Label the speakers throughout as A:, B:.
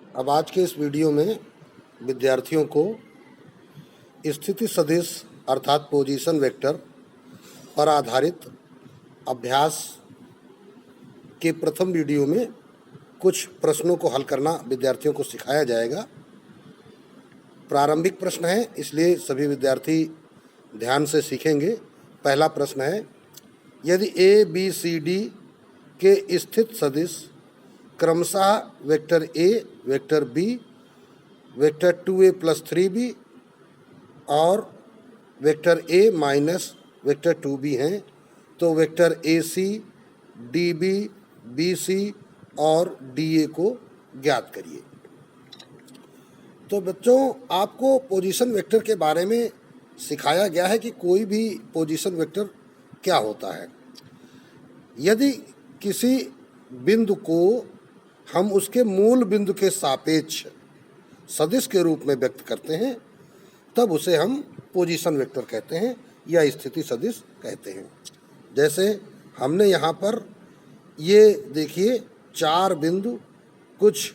A: अब आज के इस वीडियो में विद्यार्थियों को स्थिति सदिश अर्थात पोजीशन वेक्टर पर आधारित अभ्यास के प्रथम वीडियो में कुछ प्रश्नों को हल करना विद्यार्थियों को सिखाया जाएगा। प्रारंभिक प्रश्न है, इसलिए सभी विद्यार्थी ध्यान से सीखेंगे। पहला प्रश्न है, यदि ए बी सी डी के स्थित सदिश क्रमशः vector A, vector B, vector 2a + 3b और vector a minus vector 2b हैं, तो वेक्टर AC, DB, BC और DA को ज्ञात करिए। तो बच्चों, आपको पोजीशन वेक्टर के बारे में सिखाया गया है कि कोई भी पोजीशन वेक्टर क्या होता है। यदि किसी बिंदु को हम उसके मूल बिंदु के सापेक्ष सदिश के रूप में व्यक्त करते हैं, तब उसे हम पोजीशन वेक्टर कहते हैं या स्थिति सदिश कहते हैं। जैसे हमने यहाँ पर ये देखिए 4 बिंदु कुछ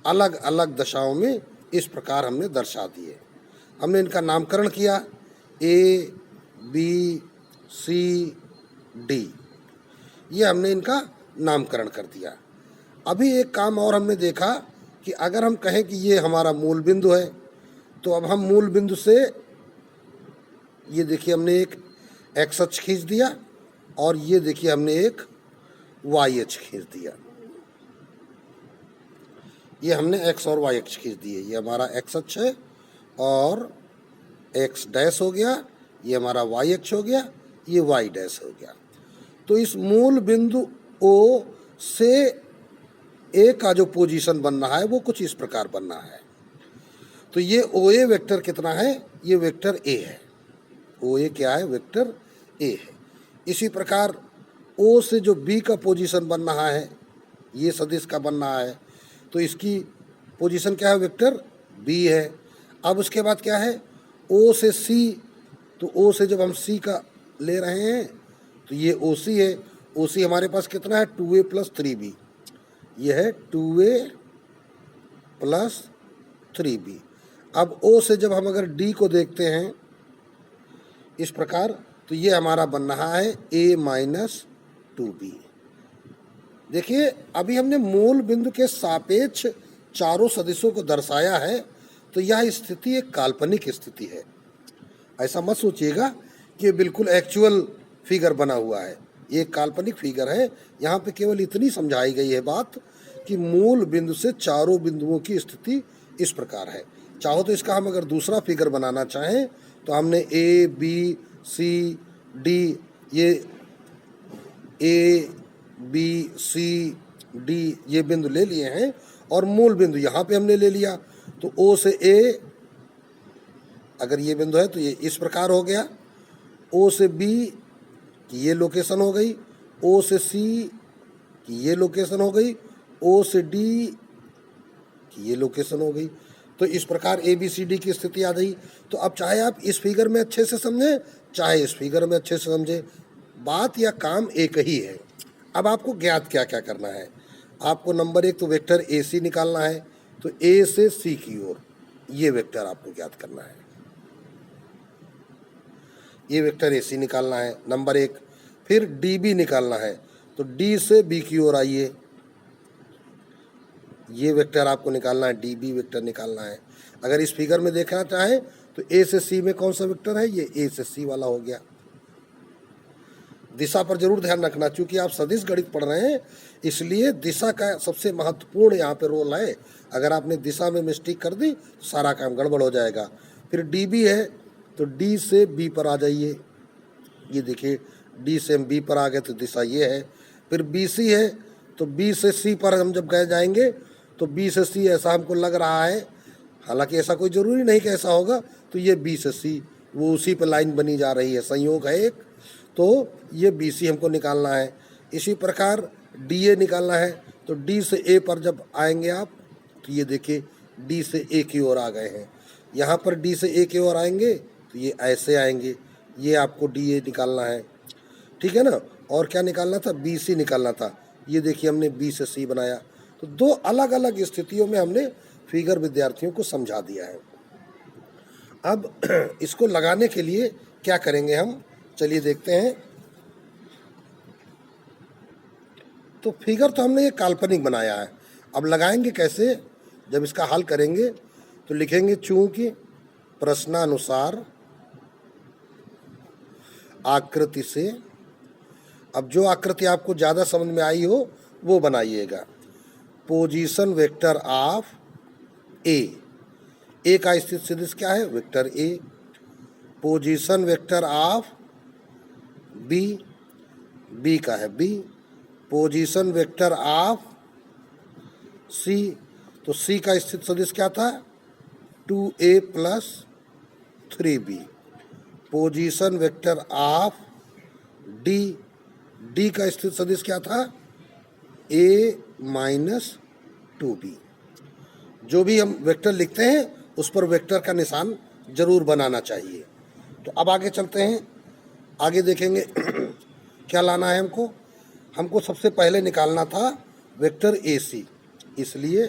A: अलग अलग दशाओं में इस प्रकार हमने दर्शा दिए। हमने इनका नामकरण किया A, B, C, D, ये हमने इनका नामकरण कर दिया। अभी एक काम और हमने देखा कि अगर हम कहें कि ये हमारा मूल बिंदु है, तो अब हम मूल बिंदु से ये देखिए हमने एक एक्स अक्ष खींच दिया और ये देखिए हमने एक वाई अक्ष खींच दिया। ये हमने एक्स और वाई अक्ष खींच दिए। ये हमारा एक्स अक्ष है और एक्स डैश हो गया, ये हमारा वाई अक्ष हो गया, ये वाई डैश हो गया। तो इस मूल बिंदु ओ से ए का जो पोजीशन बन रहा है वो कुछ इस प्रकार बन रहा है। तो ये ओ ए वेक्टर कितना है? ये वेक्टर ए है। ओ ए क्या है? वेक्टर ए है। इसी प्रकार ओ से जो बी का पोजीशन बन रहा है, ये सदिश का बन रहा है, तो इसकी पोजीशन क्या है? वेक्टर बी है। अब उसके बाद क्या है? ओ से सी, तो ओ से जब हम सी का ले रहे हैं तो ये ओ सी है। ओ सी हमारे पास कितना है? 2a + 3b, ये है 2a + 3b। अब O से जब हम अगर D को देखते हैं इस प्रकार, तो ये हमारा बन रहा है A - 2b। देखिए, अभी हमने मूल बिंदु के सापेक्ष चारों सदिशों को दर्शाया है, तो यह स्थिति एक काल्पनिक स्थिति है। ऐसा मत सोचिएगा कि ये बिल्कुल एक्चुअल फिगर बना हुआ है, ये एक काल्पनिक फिगर है। यहाँ पे केवल इतनी समझाई गई है बात कि मूल बिंदु से चारों बिंदुओं की स्थिति इस प्रकार है। चाहो तो इसका हम अगर दूसरा फिगर बनाना चाहें तो हमने A, B, C, D, ये A, B, C, D ये बिंदु ले लिए हैं और मूल बिंदु यहाँ पे हमने ले लिया। तो O से A अगर ये बिंदु है तो ये इस प्रकार हो गया। O से B की ये लोकेशन हो गई, O से C की ये लोकेशन हो गई, O से D की ये लोकेशन हो गई। तो इस प्रकार ABCD की स्थिति आ गई। तो अब चाहे आप इस फिगर में अच्छे से समझें, चाहे इस फिगर में अच्छे से समझें, बात या काम एक ही है। अब आपको ज्ञात क्या क्या करना है? आपको नंबर 1 तो वेक्टर AC निकालना है, तो A से C की ओर ये वेक्टर आपको ज्ञात करना है। ये वेक्टर AC निकालना है नंबर 1। फिर DB निकालना है, तो D से B की ओर आइए, ये वेक्टर आपको निकालना है, DB वेक्टर निकालना है। अगर इस फिगर में देखना चाहें तो A से C में कौन सा वेक्टर है? ये A से C वाला हो गया। दिशा पर जरूर ध्यान रखना, क्योंकि आप सदिश गणित पढ़ रहे हैं, इसलिए दिशा का सबसे महत्वपूर्ण यहाँ पे रोल है। अगर आपने दिशा में मिस्टेक कर दी तो सारा काम गड़बड़ हो जाएगा। फिर DB है, तो D से B पर आ जाइए, ये देखिए D से हम B पर आ गए तो दिशा ये है। फिर BC है, तो B से C पर हम जब गए जाएंगे तो B से C ऐसा हमको लग रहा है, हालांकि ऐसा कोई ज़रूरी नहीं कि ऐसा होगा। तो ये B से C वो उसी पर लाइन बनी जा रही है, संयोग है एक, तो ये BC हमको निकालना है। इसी प्रकार DA निकालना है, तो D से A पर जब आएंगे आप तो ये देखिए D से A की ओर आ गए हैं। यहाँ पर D से A की ओर आएंगे तो ये ऐसे आएंगे, ये आपको DA निकालना है, ठीक है ना। और क्या निकालना था? BC निकालना था। ये देखिए हमने B से C बनाया। तो दो अलग अलग स्थितियों में हमने फिगर विद्यार्थियों को समझा दिया है। अब इसको लगाने के लिए क्या करेंगे हम, चलिए देखते हैं। तो फिगर तो हमने ये काल्पनिक बनाया है, अब लगाएंगे कैसे। जब इसका हल करेंगे तो लिखेंगे चूंकि प्रश्नानुसार आकृति से, अब जो आकृति आपको ज़्यादा समझ में आई हो वो बनाइएगा। पोजीशन वेक्टर ऑफ ए का स्थित सदिश क्या है, vector A. Position vector of B का है B. Position vector of C, तो सी का स्थित सदिश क्या था, 2a + 3b। Position vector of D का स्थित सदिश क्या था, a - 2b। जो भी हम वेक्टर लिखते हैं उस पर वेक्टर का निशान जरूर बनाना चाहिए। तो अब आगे चलते हैं, आगे देखेंगे क्या लाना है हमको सबसे पहले निकालना था वेक्टर AC, इसलिए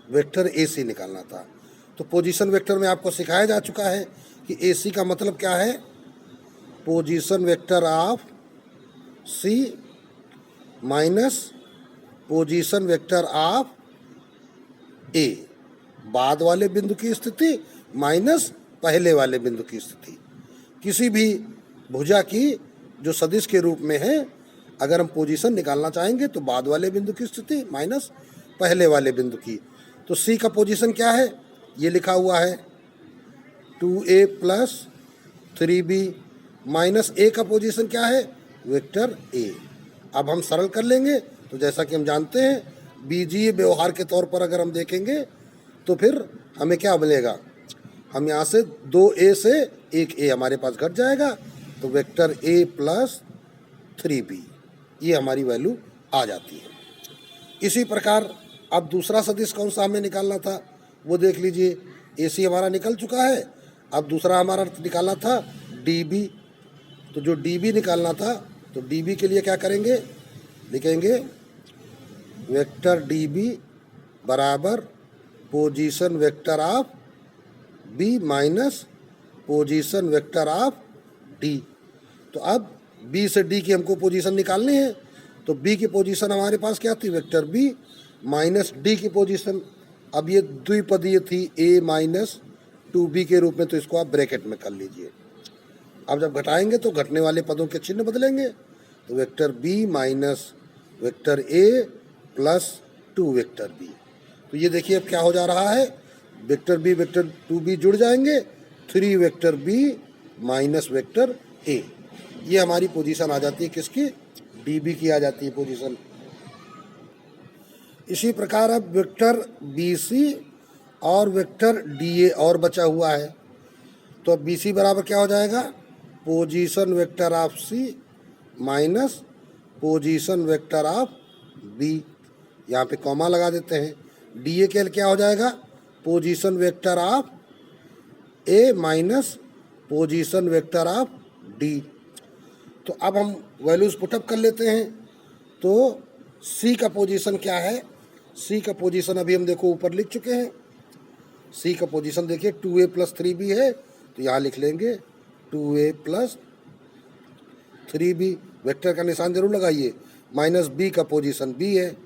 A: वेक्टर AC निकालना था। तो पोजीशन वेक्टर में आपको सिखाया जा चुका है कि AC का मतलब क्या है, position vector of C minus position vector of A, बाद वाले बिंदु की स्थिति माइनस पहले वाले बिंदु की स्थिति। किसी भी भुजा की जो सदिश के रूप में है, अगर हम पोजीशन निकालना चाहेंगे तो बाद वाले बिंदु की स्थिति माइनस पहले वाले बिंदु की। तो C का पोजीशन क्या है, ये लिखा हुआ है 2a + 3b माइनस A का पोजीशन क्या है, वेक्टर A। अब हम सरल कर लेंगे, तो जैसा कि हम जानते हैं बीजीय व्यवहार के तौर पर अगर हम देखेंगे तो फिर हमें क्या मिलेगा, हम यहाँ से 2a से 1a हमारे पास घट जाएगा, तो वेक्टर A + 3b ये हमारी वैल्यू आ जाती है। इसी प्रकार अब दूसरा सदिश कौन सा हमें निकालना था वो देख लीजिए। AC हमारा निकल चुका है, अब दूसरा हमारा निकालना था DB। तो जो DB निकालना था, तो DB के लिए क्या करेंगे, लिखेंगे वेक्टर DB बराबर position vector of B minus position vector of D। तो अब B से D की हमको पोजीशन निकालनी है, तो B की पोजीशन हमारे पास क्या थी, वेक्टर B माइनस D की पोजीशन। अब ये द्विपदीय थी a - 2b के रूप में, तो इसको आप ब्रैकेट में कर लीजिए। अब जब घटाएंगे तो घटने वाले पदों के चिन्ह बदलेंगे, तो vector B minus vector A + 2 vector B। तो ये देखिए अब क्या हो जा रहा है, वेक्टर B वेक्टर 2b जुड़ जाएंगे, 3 vector B minus vector A। ये हमारी पोजीशन आ जाती है किसकी, DB की आ जाती है पोजीशन। इसी प्रकार अब वेक्टर BC और वेक्टर DA और बचा हुआ है, तो अब BC बराबर क्या हो जाएगा, position vector of C minus position vector of B। यहाँ पे कॉमा लगा देते हैं। DA के क्या हो जाएगा, position vector of A minus position vector of D। तो अब हम वैल्यूज पुटअप कर लेते हैं। तो C का पोजीशन क्या है, C का पोजीशन अभी हम देखो ऊपर लिख चुके हैं। C का पोजीशन देखिए 2a + 3b है, तो यहाँ लिख लेंगे 2a + 3b। वेक्टर का निशान जरूर लगाइए, माइनस B का पोजीशन B है,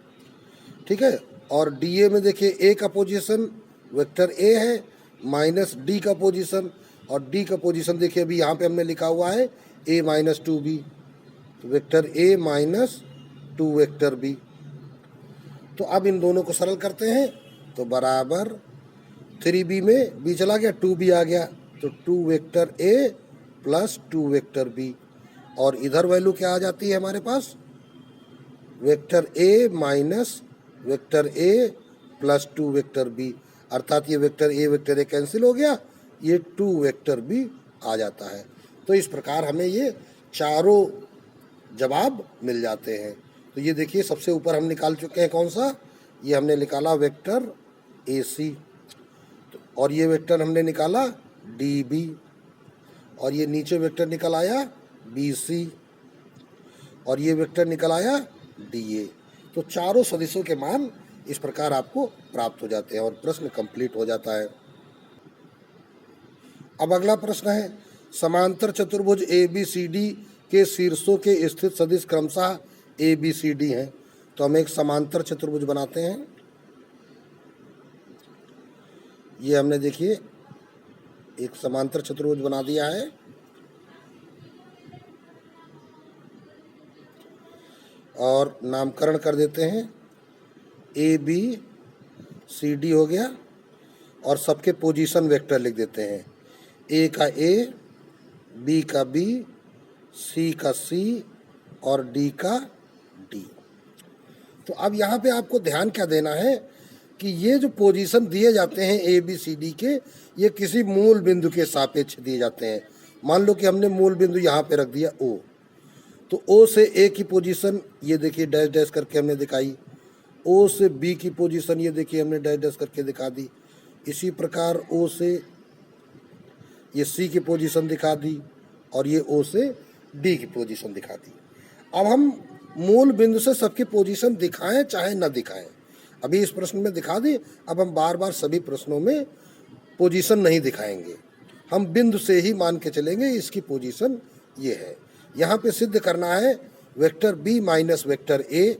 A: ठीक है। और DA में देखिए A का पोजीशन वेक्टर A है माइनस D का पोजीशन, और D का पोजीशन देखिए अभी यहाँ पे हमने लिखा हुआ है A - 2b, तो vector A minus 2 vector B। तो अब इन दोनों को सरल करते हैं, तो बराबर 3b में b चला गया, 2b आ गया, तो 2 वेक्टर A + 2 वेक्टर B। और इधर वैल्यू क्या आ जाती है हमारे पास, vector A minus vector A + 2 vector B, अर्थात ये वेक्टर A कैंसिल हो गया, ये 2 वेक्टर B आ जाता है। तो इस प्रकार हमें ये चारों जवाब मिल जाते हैं। तो ये देखिए सबसे ऊपर हम निकाल चुके हैं कौन सा, ये हमने निकाला वेक्टर AC, और ये वेक्टर हमने निकाला DB, और ये नीचे वेक्टर निकल आया BC, और ये वेक्टर निकल आया DA। तो चारों सदिशों के मान इस प्रकार आपको प्राप्त हो जाते हैं और प्रश्न कंप्लीट हो जाता है। अब अगला प्रश्न है, समांतर चतुर्भुज ABCD के शीर्षों के स्थित सदिश क्रमशः ABCD हैं। तो हम एक समांतर चतुर्भुज बनाते हैं। ये हमने देखिए एक समांतर चतुर्भुज बना दिया है और नामकरण कर देते हैं ABCD हो गया और सबके पोजीशन वेक्टर लिख देते हैं। A का A, B का B, C का C और D का D। तो अब यहाँ पे आपको ध्यान क्या देना है कि ये जो पोजीशन दिए जाते हैं ABCD के, ये किसी मूल बिंदु के सापेक्ष दिए जाते हैं। मान लो कि हमने मूल बिंदु यहाँ पे रख दिया O, तो O से A की पोजीशन ये देखिए डैश डैश करके हमने दिखाई, O से B की पोजीशन ये देखिए हमने डैश डैश करके दिखा दी। इसी प्रकार O से ये C की पोजीशन दिखा दी और ये O से D की पोजीशन दिखा दी। अब हम मूल बिंदु से सबकी पोजीशन दिखाएं चाहे न दिखाएं, अभी इस प्रश्न में दिखा दी। अब हम बार बार सभी प्रश्नों में पोजीशन नहीं दिखाएंगे, हम बिंदु से ही मान के चलेंगे इसकी पोजीशन ये है। यहाँ पे सिद्ध करना है vector B minus vector A।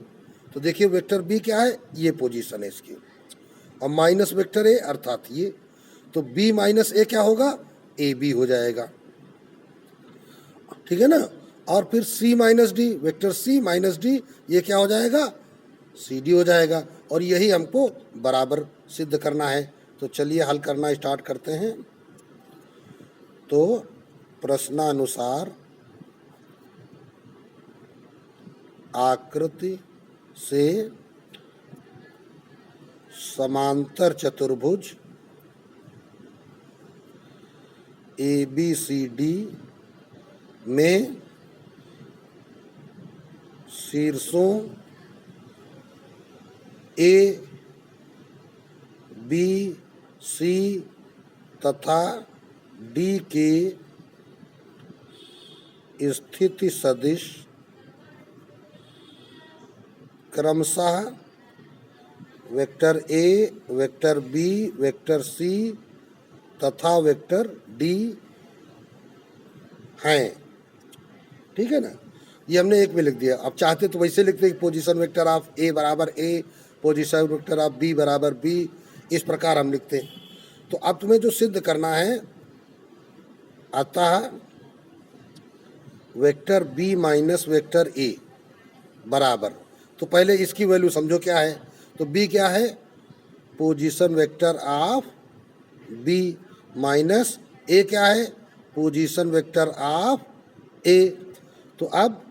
A: तो देखिए वेक्टर B क्या है, ये पोजीशन है इसकी, और माइनस वेक्टर A अर्थात ये, तो B माइनस A क्या होगा, AB हो जाएगा, ठीक है ना। और फिर C minus D, vector C minus D ये क्या हो जाएगा, CD हो जाएगा। और यही हमको बराबर सिद्ध करना है। तो चलिए हल करना स्टार्ट करते हैं। तो प्रश्नानुसार आकृति से समांतर चतुर्भुज ABCD में शीर्षों A, B, C तथा D के स्थिति सदिश क्रमशः vector A, vector B, vector C तथा वेक्टर D हैं, ठीक है ना। ये हमने एक में लिख दिया। अब चाहते तो वैसे लिखते हैं कि पोजीशन वेक्टर ऑफ A बराबर A, position vector of B बराबर B, इस प्रकार हम लिखते हैं। तो अब तुम्हें जो सिद्ध करना है, अतः vector B minus vector A बराबर, तो पहले इसकी वैल्यू समझो क्या है। तो B क्या है, position vector of B minus A क्या है, पोजीशन वेक्टर ऑफ A। तो अब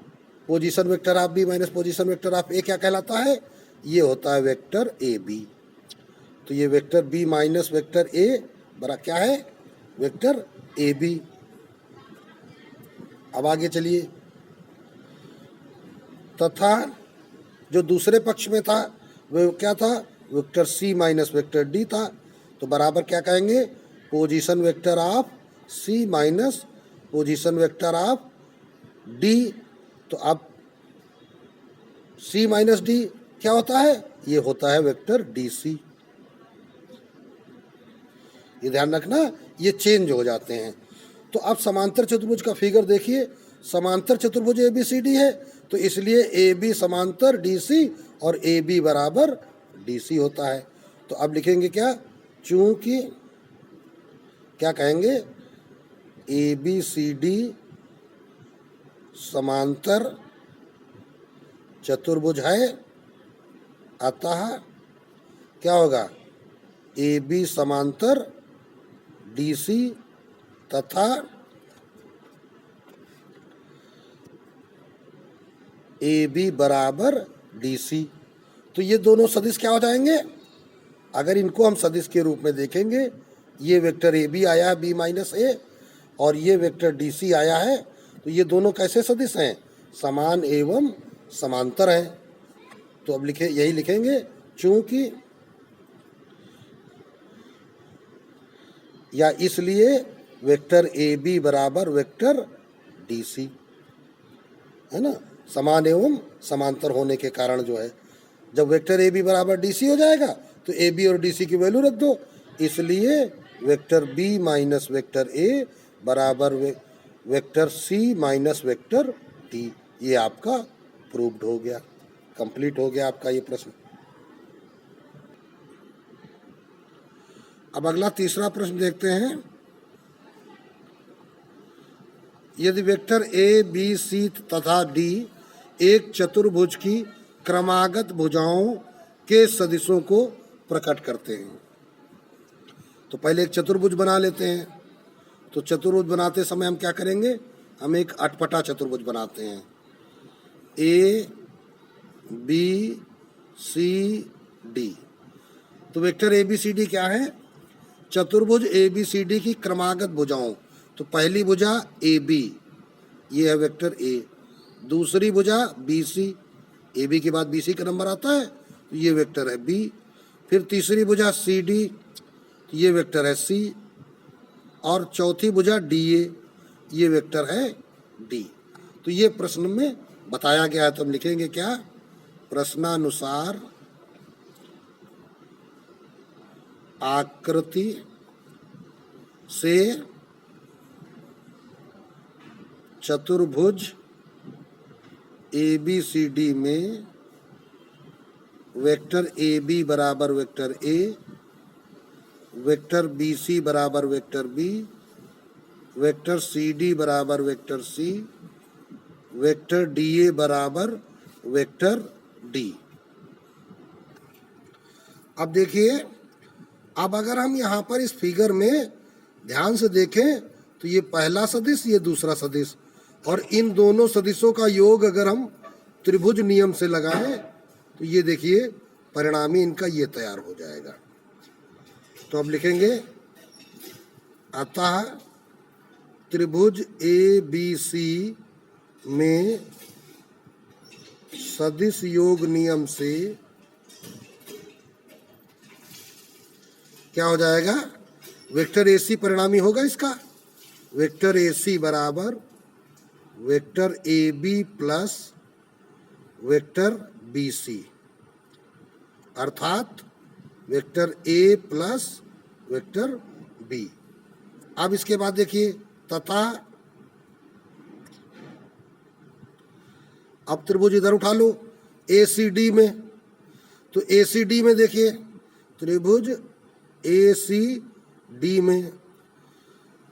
A: position vector of B minus position vector of A क्या कहलाता है, ये होता है वेक्टर AB। तो ये vector B minus vector A बरा क्या है, वेक्टर AB। अब आगे चलिए, तथा जो दूसरे पक्ष में था वो क्या था, vector C minus vector D था। तो बराबर क्या कहेंगे, position vector of C minus position vector of D। तो अब C माइनस D क्या होता है, ये होता है वेक्टर DC। ये ध्यान रखना, ये चेंज हो जाते हैं। तो अब समांतर चतुर्भुज का फिगर देखिए, समांतर चतुर्भुज ABCD है, तो इसलिए AB समांतर DC और AB बराबर DC होता है। तो अब लिखेंगे क्या, चूंकि क्या कहेंगे, ABCD समांतर चतुर्भुज है, अतः क्या होगा, AB समांतर DC तथा AB बराबर DC। तो ये दोनों सदिश क्या हो जाएंगे, अगर इनको हम सदिश के रूप में देखेंगे, ये वेक्टर AB आया है B माइनस A और ये वेक्टर DC आया है, तो ये दोनों कैसे सदिश हैं, समान एवं समांतर हैं। तो अब लिखे, यही लिखेंगे, चूंकि या इसलिए वेक्टर AB बराबर वेक्टर DC, है ना, समान एवं समांतर होने के कारण जो है। जब वेक्टर ए बी बराबर डी सी हो जाएगा तो ए बी और डी सी की वैल्यू रख दो, इसलिए vector B minus vector A बराबर vector C minus vector D. ये आपका प्रूव्ड हो गया, कंप्लीट हो गया आपका ये प्रश्न। अब अगला तीसरा प्रश्न देखते हैं। यदि वेक्टर ए बी सी तथा डी एक चतुर्भुज की क्रमागत भुजाओं के सदिशों को प्रकट करते हैं, तो पहले एक चतुर्भुज बना लेते हैं। तो चतुर्भुज बनाते समय हम क्या करेंगे, हम एक अटपटा चतुर्भुज बनाते हैं। ए बी सी डी, तो vector A B C D क्या है, चतुर्भुज ए बी सी डी की क्रमागत भुजाओं। तो पहली भुजा ए बी, ये है वेक्टर ए। दूसरी भुजा बी सी, ए बी के बाद बी सी का नंबर आता है तो ये वेक्टर है बी। फिर तीसरी भुजा सी डी, तो ये वेक्टर है सी। और चौथी भुजा डी ए, ये वेक्टर है डी। तो ये प्रश्न में बताया गया है, तो हम लिखेंगे क्या, प्रश्नानुसार आकृति से चतुर्भुज ए बी सी डी में वेक्टर ए बी बराबर vector A, vector B C बराबर vector B, vector C D बराबर vector C, vector D A बराबर वेक्टर डी। अब देखिए, अब अगर हम यहाँ पर इस फिगर में ध्यान से देखें तो ये पहला सदिश, ये दूसरा सदिश, और इन दोनों सदिशों का योग अगर हम त्रिभुज नियम से लगाएं तो ये देखिए परिणामी इनका ये तैयार हो जाएगा। तो अब लिखेंगे, अतः त्रिभुज ए बी सी में सदिश योग नियम से क्या हो जाएगा, वेक्टर ए सी परिणामी होगा इसका। वेक्टर ए सी बराबर vector A B plus vector B C, अर्थात vector A plus vector B. अब इसके बाद देखिए, तथा अब त्रिभुज इधर उठा लो ए सी डी में, तो ए सी डी में देखिए त्रिभुज ए सी डी में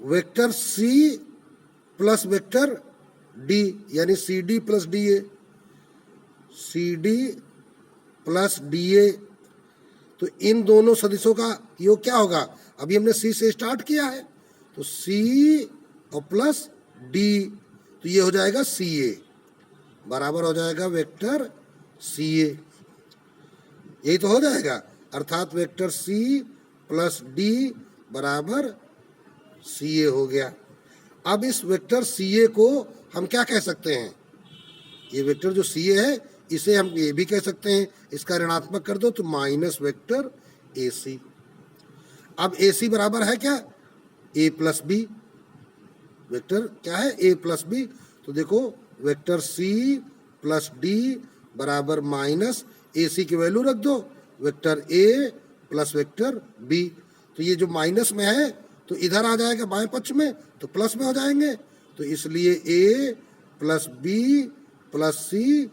A: vector C plus vector D, यानी C D plus D A, C D plus D A. तो इन दोनों सदिशों का योग क्या होगा, अभी हमने सी से स्टार्ट किया है, तो सी और प्लस डी, तो ये हो जाएगा सी ए बराबर हो जाएगा वेक्टर सी ए। यही तो हो जाएगा, अर्थात वेक्टर सी प्लस डी बराबर सी ए हो गया। अब इस वेक्टर सी ए को हम क्या कह सकते हैं, ये वेक्टर जो सी ए है इसे हम ये भी कह सकते हैं, इसका ऋणात्मक कर दो तो माइनस वेक्टर ए सी। अब ए सी बराबर है क्या, ए प्लस बी, वेक्टर क्या है ए प्लस बी। तो देखो वेक्टर सी प्लस डी बराबर माइनस ए सी की वैल्यू रख दो, vector A plus vector B. तो ये जो माइनस में है तो इधर आ जाएगा बाएं पक्ष में, तो प्लस में हो जाएंगे। तो इसलिए A plus B plus C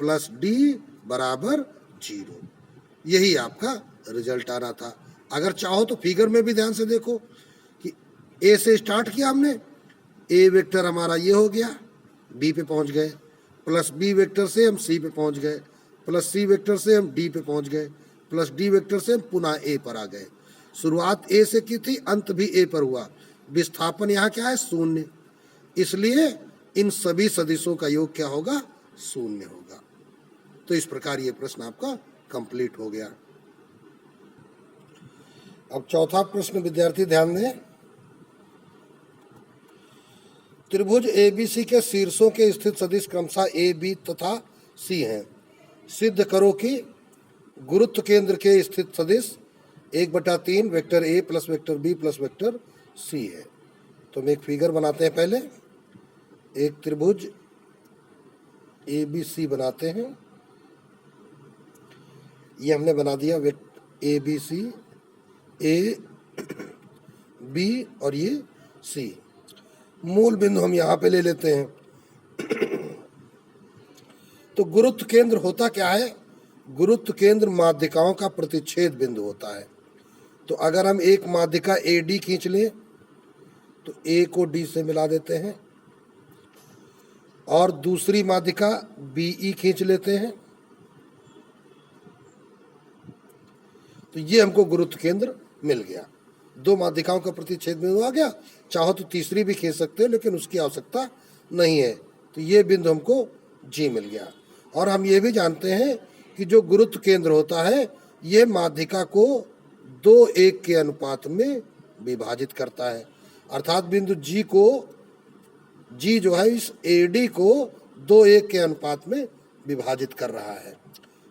A: plus D बराबर 0। यही आपका रिजल्ट आना था। अगर चाहो तो फिगर में भी ध्यान से देखो कि ए से स्टार्ट किया हमने, ए वेक्टर हमारा ये हो गया, बी पे पहुंच गए, प्लस बी वेक्टर से हम सी पे पहुंच गए, प्लस सी वेक्टर से हम डी पे पहुंच गए, प्लस डी वेक्टर से हम पुनः ए पर आ गए। शुरुआत ए से की थी, अंत भी ए पर हुआ, विस्थापन यहाँ क्या है 0, इसलिए इन सभी सदिशों का योग क्या होगा 0 होगा। तो इस प्रकार ये प्रश्न आपका कंप्लीट हो गया। अब चौथा प्रश्न विद्यार्थी ध्यान दें, त्रिभुज एबीसी के शीर्षों के स्थित सदिश क्रमशः ए बी तथा सी हैं। सिद्ध करो कि गुरुत्व केंद्र के स्थित सदिश 1/3 vector A plus vector B plus vector C है। तो हम एक फिगर बनाते हैं, पहले एक त्रिभुज ए बी सी बनाते हैं। ये हमने बना दिया ए बी सी, ए बी और ये सी। मूल बिंदु हम यहाँ पे ले लेते हैं। तो गुरुत्व केंद्र होता क्या है? गुरुत्व केंद्र माध्यिकाओं का प्रतिच्छेद बिंदु होता है। तो अगर हम एक माध्यिका ए डी खींच लें तो ए को डी से मिला देते हैं, और दूसरी माध्यिका बी ई खींच लेते हैं, तो ये हमको गुरुत्व केंद्र मिल गया। दो माध्यिकाओं का प्रतिच्छेद बिंदु आ गया। चाहो तो तीसरी भी खींच सकते हो, लेकिन उसकी आवश्यकता नहीं है। तो ये बिंदु हमको जी मिल गया। और हम ये भी जानते हैं कि जो गुरुत्व केंद्र होता है ये माध्यिका को 2:1 के अनुपात में विभाजित करता है। अर्थात बिंदु जी जो है इस एडी को 2:1 के अनुपात में विभाजित कर रहा है।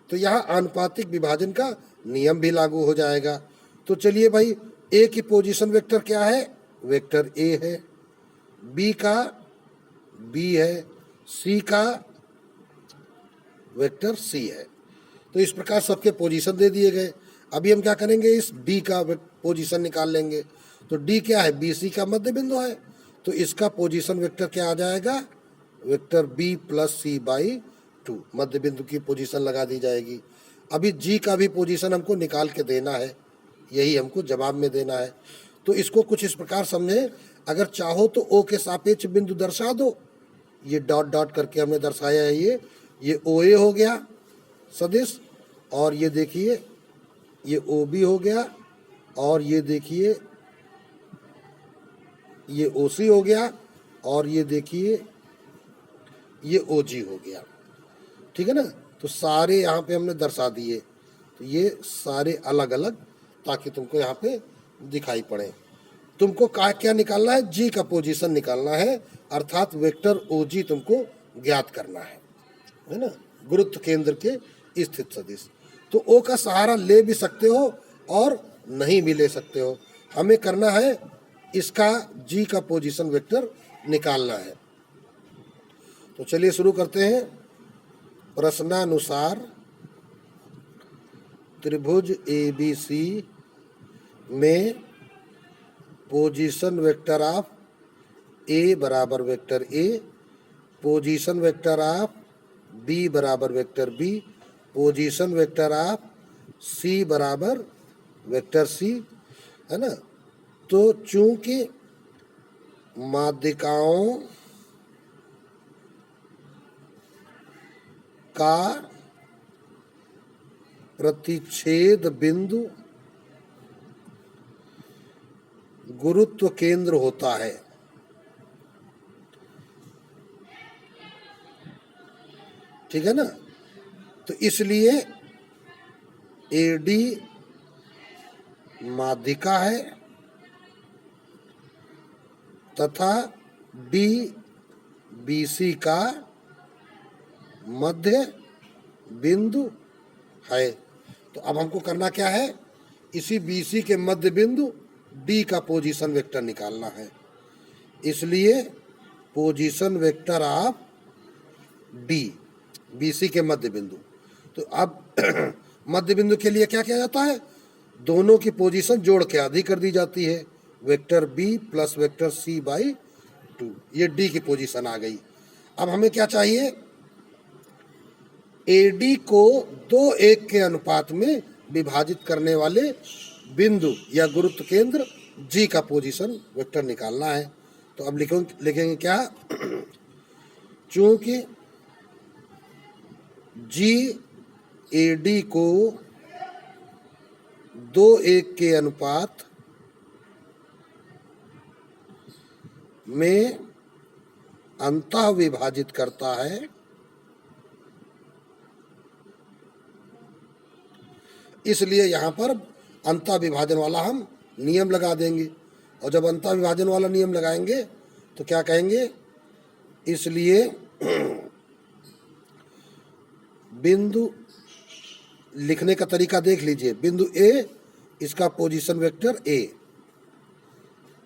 A: तो यहाँ आनुपातिक विभाजन का नियम भी लागू हो जाएगा। तो चलिए भाई, ए की पोजीशन वेक्टर क्या है? वेक्टर ए है, बी का बी है, सी का वेक्टर सी है। तो इस प्रकार सबके पोजीशन दे दिए गए। अभी हम क्या करेंगे, इस डी का पोजीशन निकाल लेंगे। तो डी क्या है? बी सी का मध्य बिंदु है। तो इसका पोजीशन वेक्टर क्या आ जाएगा? Vector B plus C by 2। मध्य बिंदु की पोजीशन लगा दी जाएगी। अभी जी का भी पोजीशन हमको निकाल के देना है, यही हमको जवाब में देना है। तो इसको कुछ इस प्रकार समझें। अगर चाहो तो ओ के सापेक्ष बिंदु दर्शा दो। ये डॉट डॉट करके हमने दर्शाया है। ये ओ ए हो गया सदिश, और ये देखिए ये ओ बी हो गया, और ये देखिए ये ओ सी हो गया, और ये देखिए ये ओ जी हो गया। ठीक है ना? तो सारे यहाँ पे हमने दर्शा दिए। तो ये सारे अलग अलग, ताकि तुमको यहाँ पे दिखाई पड़े। तुमको क्या निकालना है? जी का पोजीशन निकालना है, अर्थात वेक्टर ओ जी तुमको ज्ञात करना है ना, गुरुत्व केंद्र के स्थित सदिश। तो ओ का सहारा ले भी सकते हो और नहीं भी ले सकते हो। हमें करना है इसका जी का पोजीशन वेक्टर निकालना है। तो चलिए शुरू करते हैं। प्रश्नानुसार त्रिभुज ए बी सी में पोजीशन वेक्टर ऑफ ए बराबर vector A, position vector of B बराबर vector B, position vector of C बराबर वेक्टर सी, है ना। तो चूंकि माध्यिकाओं का प्रतिच्छेद बिंदु गुरुत्व केंद्र होता है, ठीक है ना। तो इसलिए एडी माध्यिका है तथा डी बीसी का मध्य बिंदु है। तो अब हमको करना क्या है? इसी बीसी के मध्य बिंदु डी का पोजीशन वेक्टर निकालना है। इसलिए position vector of D, BC के मध्य बिंदु। तो अब मध्य बिंदु के लिए क्या किया जाता है? दोनों की पोजीशन जोड़ के आधी कर दी जाती है, vector B plus vector C by 2। ये डी की पोजीशन आ गई। अब हमें क्या चाहिए? एडी को 2:1 के अनुपात में विभाजित करने वाले बिंदु या गुरुत्व केंद्र जी का पोजीशन वेक्टर निकालना है। तो अब लिखेंगे क्या? चूंकि जी एडी को 2:1 के अनुपात में अंतः विभाजित करता है, इसलिए यहाँ पर अंतः विभाजन वाला हम नियम लगा देंगे। और जब अंतः विभाजन वाला नियम लगाएंगे तो क्या कहेंगे? इसलिए बिंदु लिखने का तरीका देख लीजिए। बिंदु ए, इसका पोजीशन वेक्टर ए,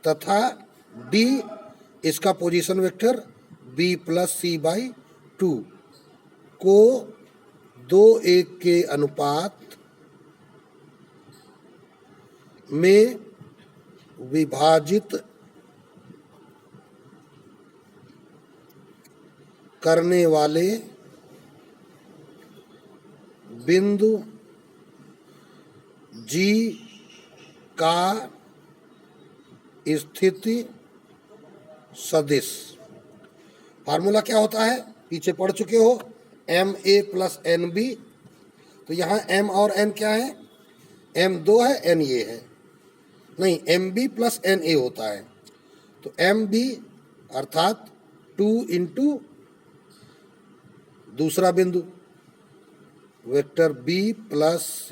A: तथा डी इसका position vector B plus C by 2 को 2:1 के अनुपात में विभाजित करने वाले बिंदु G का स्थिति सदिश। फार्मूला क्या होता है, पीछे पढ़ चुके हो, MA + NB। तो यहाँ M और N क्या है, M 2 है, N ये है, नहीं MB + NA होता है। तो MB अर्थात 2 × दूसरा बिंदु vector B + C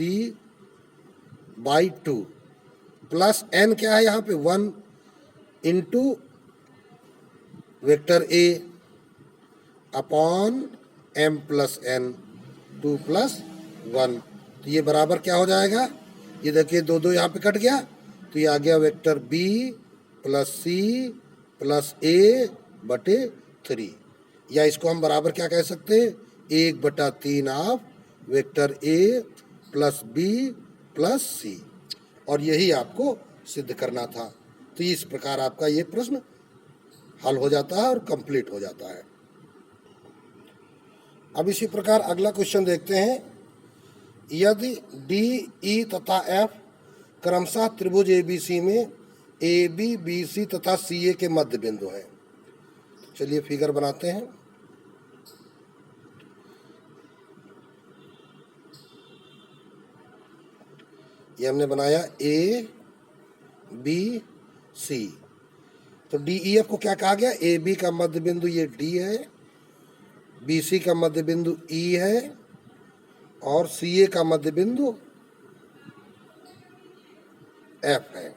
A: / 2 plus N क्या है यहाँ पे 1 × vector A upon M + N 2 + 1। तो ये बराबर क्या हो जाएगा, ये देखिए 2 2 यहाँ पे कट गया, तो ये आ गया वेक्टर B + C + A/3। या इसको हम बराबर क्या कह सकते हैं, 1/3 of vector A + B + C। और यही आपको सिद्ध करना था। तो इस प्रकार आपका ये प्रश्न हल हो जाता है और कंप्लीट हो जाता है। अब इसी प्रकार अगला क्वेश्चन देखते हैं। यदि D, E तथा F क्रमशः त्रिभुज ABC में AB, BC तथा CA के मध्य बिंदु हैं। चलिए फिगर बनाते हैं। ये हमने बनाया A, B, C। तो DEF को क्या कहा गया, AB का मध्य बिंदु ये D है, BC का मध्य बिंदु E है और CA का मध्य बिंदु F है।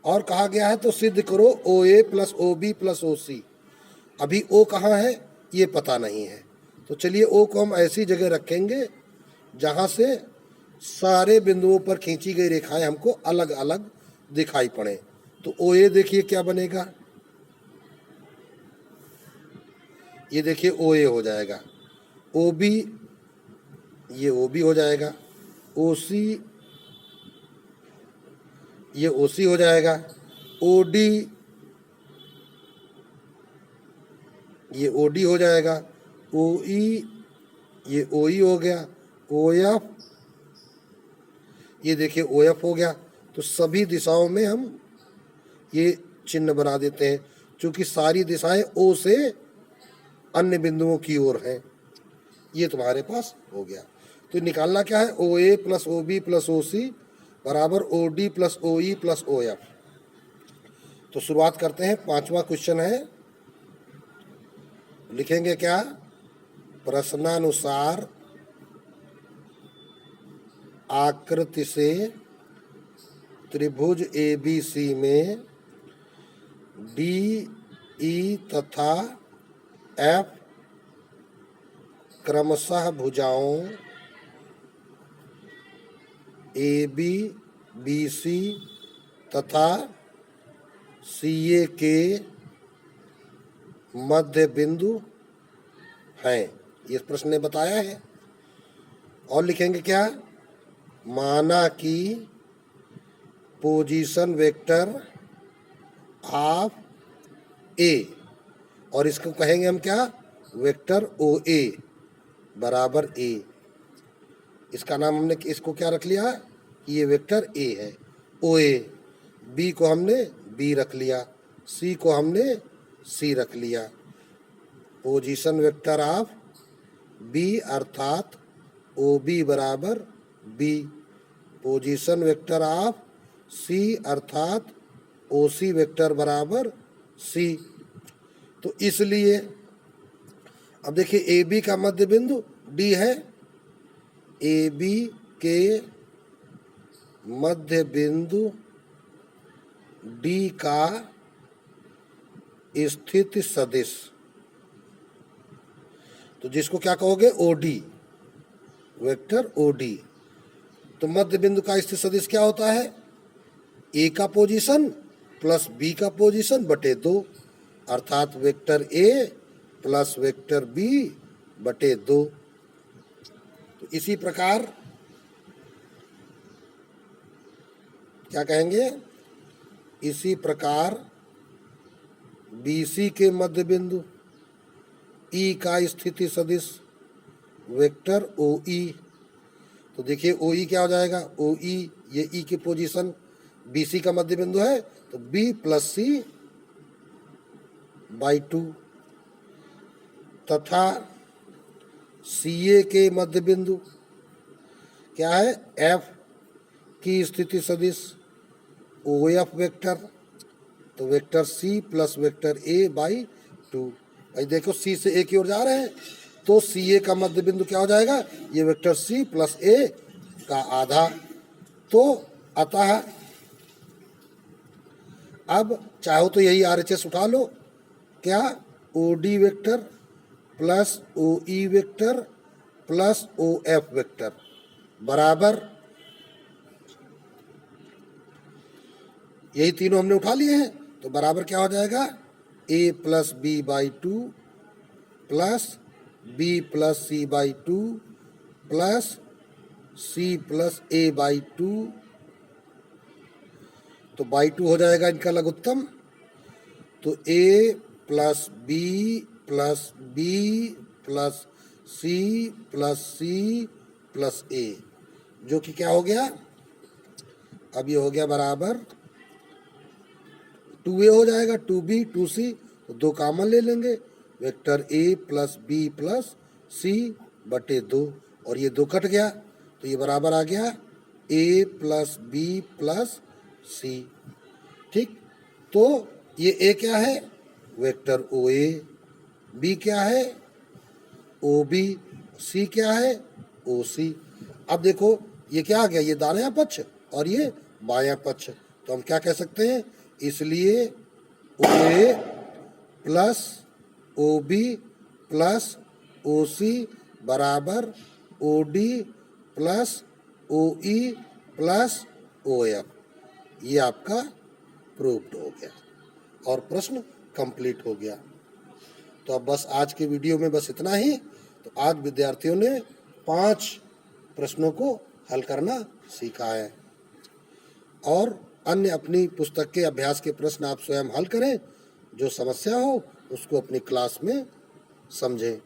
A: और कहा गया है तो सिद्ध करो OA + OB + OC। अभी O कहाँ है ये पता नहीं है, तो चलिए O को हम ऐसी जगह रखेंगे जहाँ से सारे बिंदुओं पर खींची गई रेखाएं हमको अलग अलग दिखाई पड़े। तो OA देखिए क्या बनेगा, ये देखिए OA हो जाएगा, OB ये OB हो जाएगा, OC ये OC हो जाएगा, OD ये OD हो जाएगा, OE ये OE हो गया, OF ये देखिए OF हो गया। तो सभी दिशाओं में हम ये चिन्ह बना देते हैं, क्योंकि सारी दिशाएं O से अन्य बिंदुओं की ओर हैं। ये तुम्हारे पास हो गया। तो निकालना क्या है, OA + OB + OC बराबर OD + OE + OF। तो शुरुआत करते हैं, 5वां क्वेश्चन है। लिखेंगे क्या, प्रश्नानुसार आकृति से त्रिभुज ABC में DE तथा F क्रमशः भुजाओं AB, BC तथा CA के मध्य बिंदु हैं। ये प्रश्न ने बताया है। और लिखेंगे क्या, माना कि पोजीशन वेक्टर ऑफ A, और इसको कहेंगे हम क्या, वेक्टर OA बराबर A। इसका नाम हमने इसको क्या रख लिया कि ये वेक्टर A है, OA। B को हमने B रख लिया, C को हमने C रख लिया। पोजीशन वेक्टर ऑफ B अर्थात OB बराबर B, position vector of C अर्थात OC वेक्टर बराबर C। तो इसलिए अब देखिए AB का मध्य बिंदु D है, AB के मध्य बिंदु D का स्थिति सदिश, तो जिसको क्या कहोगे, OD, वेक्टर OD। तो मध्य बिंदु का स्थिति सदिश क्या होता है, A का पोजीशन प्लस B का पोजीशन बटे 2, अर्थात vector A plus vector B बटे 2। तो इसी प्रकार क्या कहेंगे, इसी प्रकार BC के मध्य बिंदु E का स्थिति सदिश वेक्टर OE। तो देखिए OE क्या हो जाएगा, OE ये E की पोजीशन BC का मध्य बिंदु है तो B + C/2 तथा CA के मध्य बिंदु क्या है, F की स्थिति सदिश OF वेक्टर, तो वेक्टर C + वेक्टर A/2। भाई देखो C से A की ओर जा रहे हैं तो CA का मध्य बिंदु क्या हो जाएगा, ये वेक्टर C + A का आधा। तो अतः अब चाहो तो यही RHS उठा लो, क्या, OD vector plus OE vector plus OF vector बराबर, यही तीनों हमने उठा लिए हैं तो बराबर क्या हो जाएगा, A + B/2 plus B + C/2 plus C + A/2। तो बाई 2 हो जाएगा इनका लघुत्तम, तो A + B + B + C + C + A, जो कि क्या हो गया, अब ये हो गया बराबर 2A हो जाएगा, 2B 2C, तो 2 कॉमन ले लेंगे, वेक्टर A + B + C/2 और ये 2 कट गया तो ये बराबर आ गया A + B + C। ठीक, तो ये A क्या है, वेक्टर OA, B क्या है OB, C क्या है OC। अब देखो ये क्या आ गया, ये दायां पक्ष और ये बायां पक्ष, तो हम क्या कह सकते हैं, इसलिए OA + OB + OC बराबर OD + OE + OF। ये आपका प्रूव्ड हो गया और प्रश्न कंप्लीट हो गया। तो अब बस आज के वीडियो में बस इतना ही। तो आज विद्यार्थियों ने 5 प्रश्नों को हल करना सीखा है और अन्य अपनी पुस्तक के अभ्यास के प्रश्न आप स्वयं हल करें, जो समस्या हो उसको अपनी क्लास में समझें।